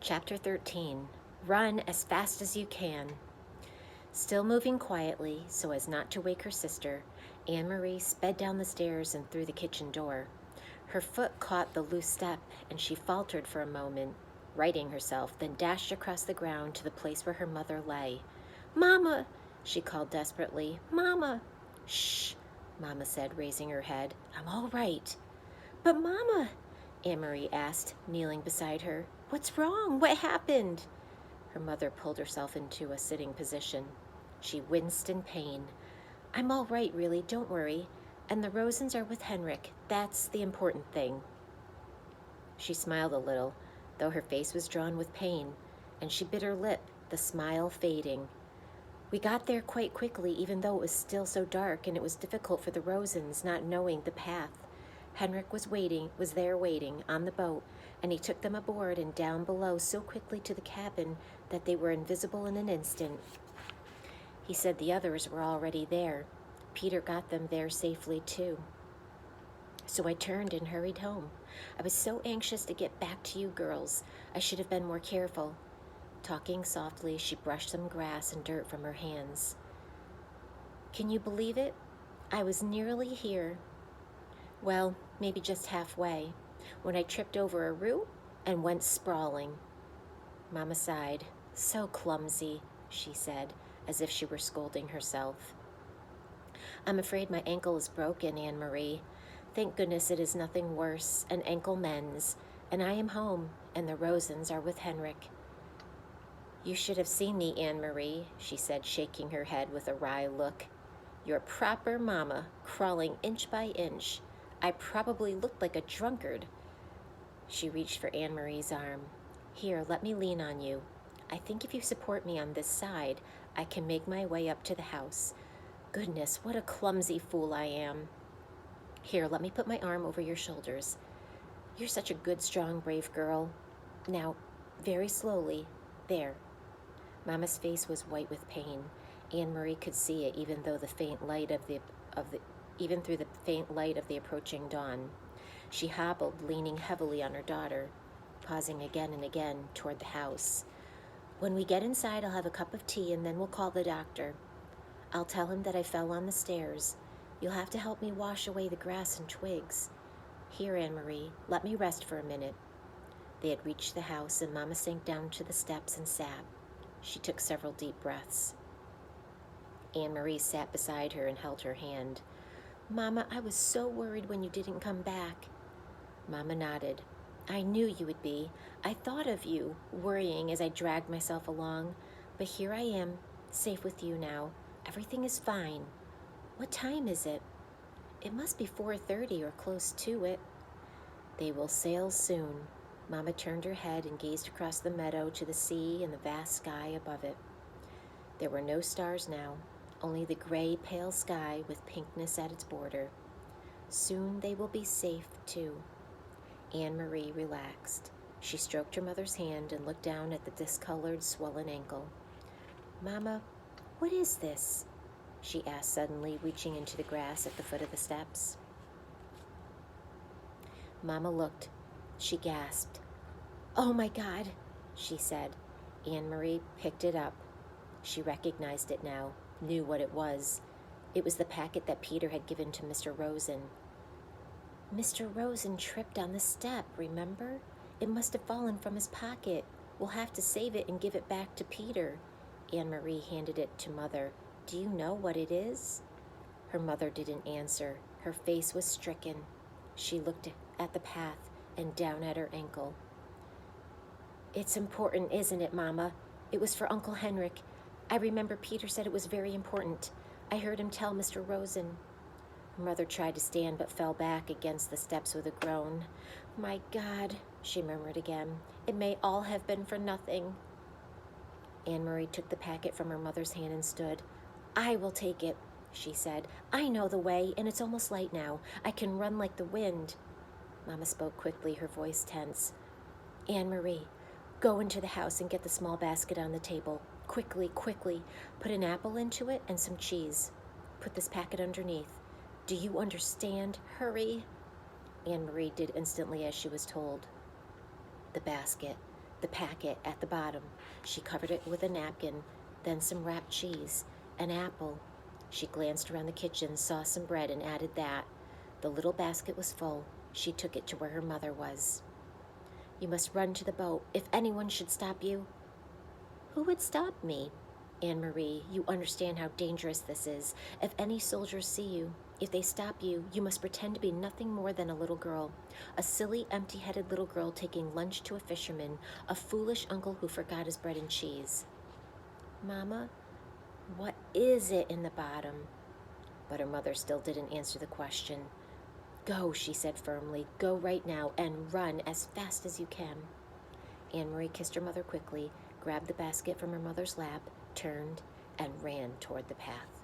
Chapter 13. Run as fast as you can. Still moving quietly so as not to wake her sister, Anne-Marie sped down the stairs and through the kitchen door. Her foot caught the loose step, and she faltered for a moment, righting herself, then dashed across the ground to the place where her mother lay. "Mama!" she called desperately. "Mama!" "Shh!" Mama said, raising her head. "I'm all right." "But Mama," Anne-Marie asked, kneeling beside her, "what's wrong? What happened?" Her mother pulled herself into a sitting position. She winced in pain. "I'm all right, really, don't worry. And the Rosens are with Henrik. That's the important thing." She smiled a little, though her face was drawn with pain, and she bit her lip, the smile fading. "We got there quite quickly, even though it was still so dark, and it was difficult for the Rosens, not knowing the path. Henrik was there waiting on the boat, and he took them aboard and down below so quickly to the cabin that they were invisible in an instant. He said the others were already there. Peter got them there safely too. So I turned and hurried home. I was so anxious to get back to you girls. I should have been more careful." Talking softly, she brushed some grass and dirt from her hands. "Can you believe it? I was nearly here. Well, maybe just halfway, when I tripped over a root and went sprawling." Mama sighed. "So clumsy," she said, as if she were scolding herself. "I'm afraid my ankle is broken, Anne-Marie. Thank goodness it is nothing worse. An ankle mends, and I am home, and the Rosens are with Henrik." "You should have seen me, Anne-Marie," she said, shaking her head with a wry look. "Your proper mama, crawling inch by inch. I probably looked like a drunkard." She reached for Anne-Marie's arm. "Here, let me lean on you. I think if you support me on this side, I can make my way up to the house. Goodness, what a clumsy fool I am. Here, let me put my arm over your shoulders. You're such a good, strong, brave girl. Now, very slowly. There." Mama's face was white with pain. Anne-Marie could see it even through the faint light of the approaching dawn. She hobbled, leaning heavily on her daughter, pausing again and again toward the house. "When we get inside, I'll have a cup of tea, and then we'll call the doctor. I'll tell him that I fell on the stairs. You'll have to help me wash away the grass and twigs. Here, Anne-Marie, let me rest for a minute." They had reached the house, and Mama sank down to the steps and sat. She took several deep breaths. Anne-Marie sat beside her and held her hand. "Mama, I was so worried when you didn't come back." Mama nodded. "I knew you would be. I thought of you, worrying as I dragged myself along. But here I am, safe with you now. Everything is fine. What time is it?" "It must be 4:30 or close to it." "They will sail soon." Mama turned her head and gazed across the meadow to the sea and the vast sky above it. There were no stars now, only the gray, pale sky with pinkness at its border. "Soon they will be safe, too." Anne-Marie relaxed. She stroked her mother's hand and looked down at the discolored, swollen ankle. "Mama, what is this?" she asked suddenly, reaching into the grass at the foot of the steps. Mama looked. She gasped. "Oh my God," she said. Anne-Marie picked it up. She recognized it now, knew what it was. It was the packet that Peter had given to Mr. Rosen. "Mr. Rosen tripped on the step, remember? It must have fallen from his pocket. We'll have to save it and give it back to Peter." Anne-Marie handed it to Mother. "Do you know what it is?" Her mother didn't answer. Her face was stricken. She looked at the path and down at her ankle. "It's important, isn't it, Mama? It was for Uncle Henrik. I remember Peter said it was very important. I heard him tell Mr. Rosen." Her mother tried to stand but fell back against the steps with a groan. "My God," she murmured again. "It may all have been for nothing." Anne-Marie took the packet from her mother's hand and stood. "I will take it," she said. "I know the way, and it's almost light now. I can run like the wind." Mama spoke quickly, her voice tense. "Anne-Marie, go into the house and get the small basket on the table. Quickly, quickly. Put an apple into it and some cheese. Put this packet underneath. Do you understand? Hurry." Anne-Marie did instantly as she was told. The basket, the packet at the bottom. She covered it with a napkin, then some wrapped cheese, an apple. She glanced around the kitchen, saw some bread, and added that. The little basket was full. She took it to where her mother was. "You must run to the boat. If anyone should stop you." "Who would stop me?" "Anne-Marie, you understand how dangerous this is. If any soldiers see you, if they stop you, you must pretend to be nothing more than a little girl. A silly, empty-headed little girl taking lunch to a fisherman, a foolish uncle who forgot his bread and cheese." "Mama, what is it in the bottom?" But her mother still didn't answer the question. "Go," she said firmly. "Go right now and run as fast as you can." Anne-Marie kissed her mother quickly, grabbed the basket from her mother's lap, turned, and ran toward the path.